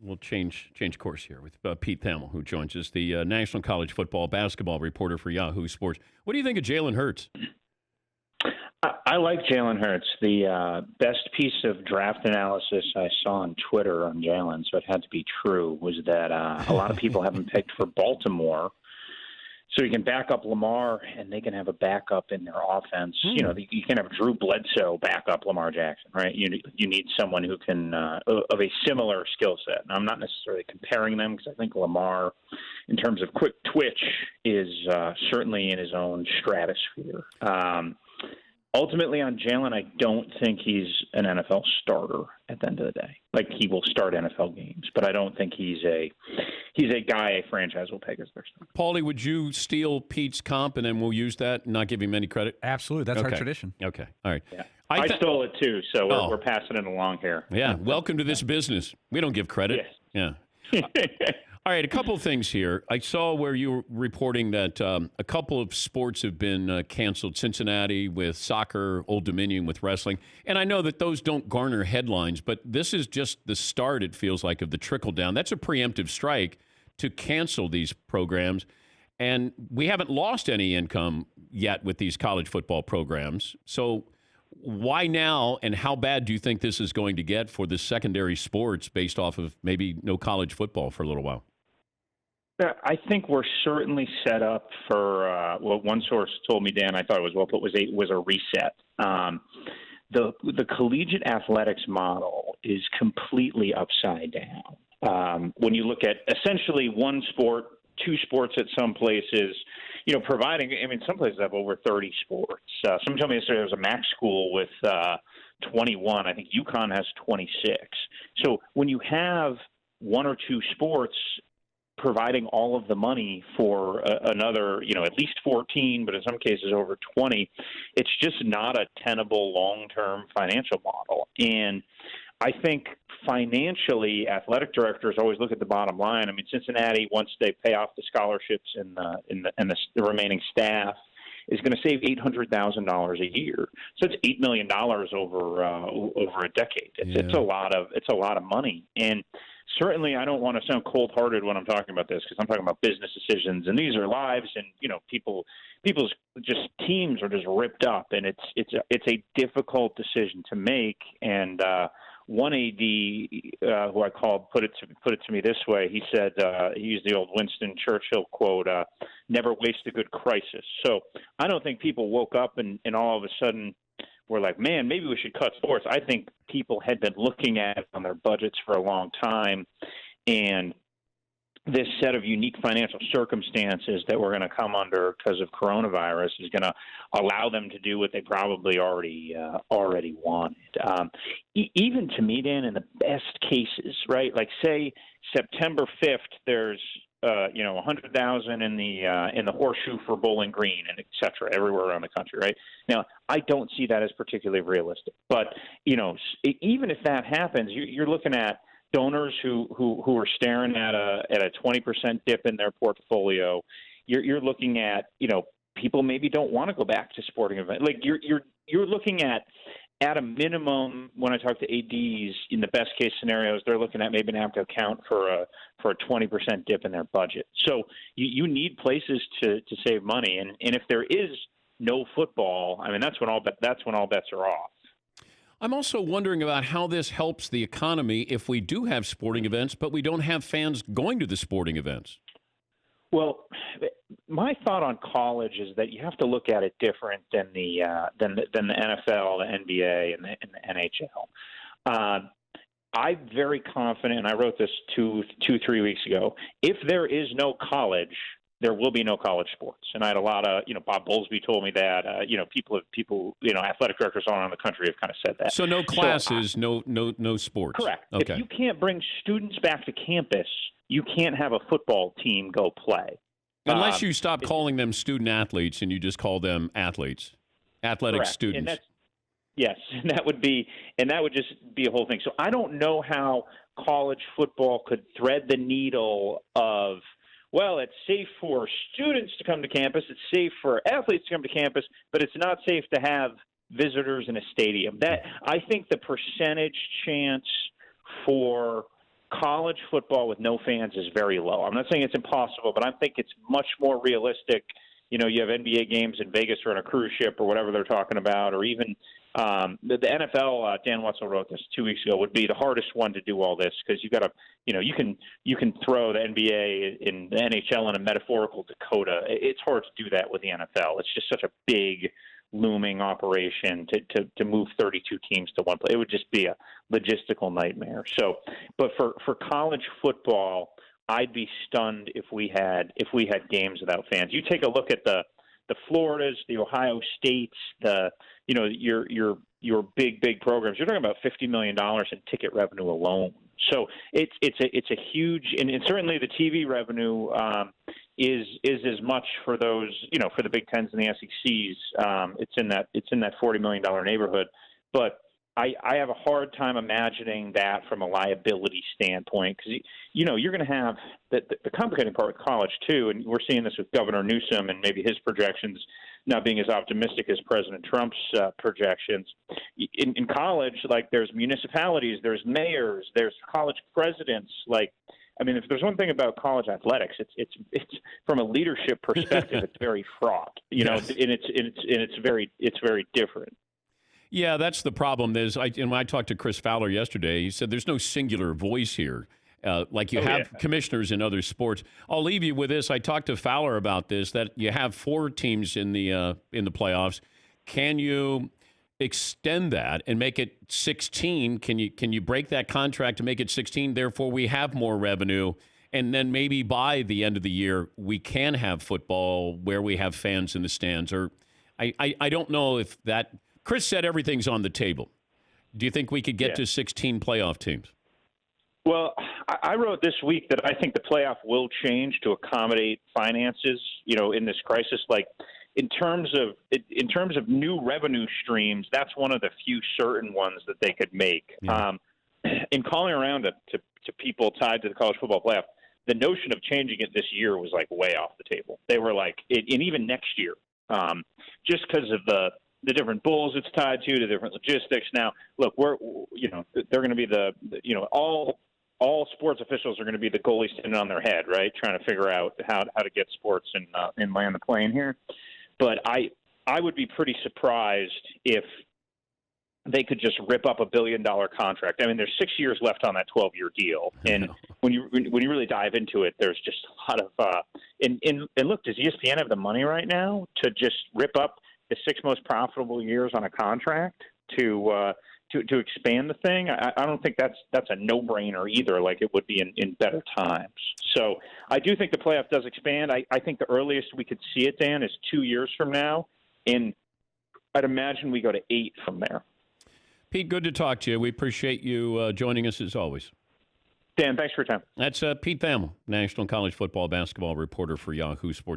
we'll change course here with Pete Thamel, who joins us, the National College Football Basketball reporter for Yahoo Sports. What do you think of Jalen Hurts? I like Jalen Hurts. The best piece of draft analysis I saw on Twitter on Jalen, so it had to be true, was that a lot of people have him picked for Baltimore, so he can back up Lamar, and they can have a backup in their offense. You know, you can have Drew Bledsoe back up Lamar Jackson, right? You need someone who can of a similar skill set. Now, I'm not necessarily comparing them because I think Lamar, in terms of quick twitch, is certainly in his own stratosphere. Ultimately, on Jalen, I don't think he's an NFL starter at the end of the day. Like, he will start NFL games, but I don't think he's a guy a franchise will take as their starter. Paulie, would you steal Pete's comp and then we'll use that and not give him any credit? Absolutely. That's our tradition. Okay. All right. Yeah. I stole it too, so we're passing it along here. Yeah. Welcome to this business. We don't give credit. Yes. Yeah. All right, a couple of things here. I saw where you were reporting that a couple of sports have been canceled. Cincinnati with soccer, Old Dominion with wrestling. And I know that those don't garner headlines, but this is just the start, it feels like, of the trickle down. That's a preemptive strike to cancel these programs. And we haven't lost any income yet with these college football programs. So why now, and how bad do you think this is going to get for the secondary sports based off of maybe no college football for a little while? I think we're certainly set up for what one source told me, Dan, I thought it was well put, was a reset. The collegiate athletics model is completely upside down. When you look at essentially one sport, two sports at some places, providing, some places have over 30 sports. Someone told me yesterday there was a MAC school with 21. I think UConn has 26. So when you have one or two sports providing all of the money for another, at least 14, but in some cases over 20, it's just not a tenable long-term financial model. And I think financially, athletic directors always look at the bottom line. Cincinnati, once they pay off the scholarships and the remaining staff, is going to save $800,000 a year. So it's $8 million over a decade. It's a lot of money. And certainly, I don't want to sound cold-hearted when I'm talking about this because I'm talking about business decisions, and these are lives, and people's just teams are just ripped up, and it's a difficult decision to make. And one AD who I called put it to me this way. He said he used the old Winston Churchill quote, "Never waste a good crisis." So I don't think people woke up and all of a sudden were like, man, maybe we should cut sports. I think people had been looking at it on their budgets for a long time, and this set of unique financial circumstances that we're going to come under because of coronavirus is going to allow them to do what they probably already wanted. Even to me, Dan, in the best cases, right? Like say September 5th, there's 100,000 in the horseshoe for Bowling Green and et cetera, everywhere around the country, right? Now, I don't see that as particularly realistic, but even if that happens, you're looking at donors who are staring at a 20% dip in their portfolio. You're looking at people maybe don't want to go back to sporting events. Like you're looking at a minimum, when I talk to ADs, in the best case scenarios, they're looking at maybe have to account for a 20% dip in their budget. So you need places to save money, and if there is no football, that's when all bets are off. I'm also wondering about how this helps the economy if we do have sporting events, but we don't have fans going to the sporting events. Well, my thought on college is that you have to look at it different than the NFL, the NBA, and the NHL. I'm very confident, and I wrote this 3 weeks ago. If there is no college, there will be no college sports. And I had a lot of, Bob Bowlesby told me that, people, athletic directors all around the country have kind of said that. So no classes, no sports. Correct. Okay. If you can't bring students back to campus, you can't have a football team go play. Unless you stop calling them student athletes and you just call them athletes, athletic correct. students. And that would just be a whole thing. So I don't know how college football could thread the needle of, well, it's safe for students to come to campus, it's safe for athletes to come to campus, but it's not safe to have visitors in a stadium. That I think the percentage chance for college football with no fans is very low. I'm not saying it's impossible, but I think it's much more realistic. You know, you have NBA games in Vegas or on a cruise ship or whatever they're talking about, or even the NFL. Dan Wetzel wrote this 2 weeks ago. Would be the hardest one to do all this because you got to, you know, you can throw the NBA in the NHL in a metaphorical Dakota. It's hard to do that with the NFL. It's just such a big looming operation to move 32 teams to one place. It would just be a logistical nightmare. So, but for college football, I'd be stunned if we had games without fans. You take a look at the Floridas, the Ohio States, your big programs. You're talking about $50 million in ticket revenue alone. So it's a huge, and certainly the TV revenue is as much for those, you know, for the Big Tens and the SECs. It's in that $40 million neighborhood, but I have a hard time imagining that from a liability standpoint because, you know, you're going to have the complicating part with college, too, and we're seeing this with Governor Newsom and maybe his projections not being as optimistic as President Trump's projections. In college, like, there's municipalities, there's mayors, there's college presidents. Like, I mean, if there's one thing about college athletics, it's from a leadership perspective, it's very fraught, you know, and it's very different. Yeah, that's the problem. And when I talked to Chris Fowler yesterday, he said there's no singular voice here. Like you have commissioners in other sports. I'll leave you with this. I talked to Fowler about this, that you have 4 teams in the playoffs. Can you extend that and make it 16? Can you break that contract to make it 16? Therefore, we have more revenue. And then maybe by the end of the year, we can have football where we have fans in the stands. Or I don't know if that – Chris said everything's on the table. Do you think we could get to 16 playoff teams? Well, I wrote this week that I think the playoff will change to accommodate finances, you know, in this crisis. Like in terms of new revenue streams, that's one of the few certain ones that they could make. Yeah. In calling around to people tied to the college football playoff, the notion of changing it this year was like way off the table. They were like, and even next year, just because of the different bulls it's tied to, the different logistics. Now, look, they're going to be all sports officials are going to be the goalie standing on their head, right, trying to figure out how to get sports and land the plane here. But I would be pretty surprised if they could just rip up $1 billion contract. I mean, there's 6 years left on that 12-year deal, and when you really dive into it, there's just a lot of and look, does ESPN have the money right now to just rip up the 6 most profitable years on a contract to expand the thing? I don't think that's a no-brainer either, like it would be in better times. So I do think the playoff does expand. I think the earliest we could see it, Dan, is 2 years from now, and I'd imagine we go to 8 from there. Pete, good to talk to you. We appreciate you joining us as always. Dan, thanks for your time. That's Pete Thamel, National College Football Basketball reporter for Yahoo Sports.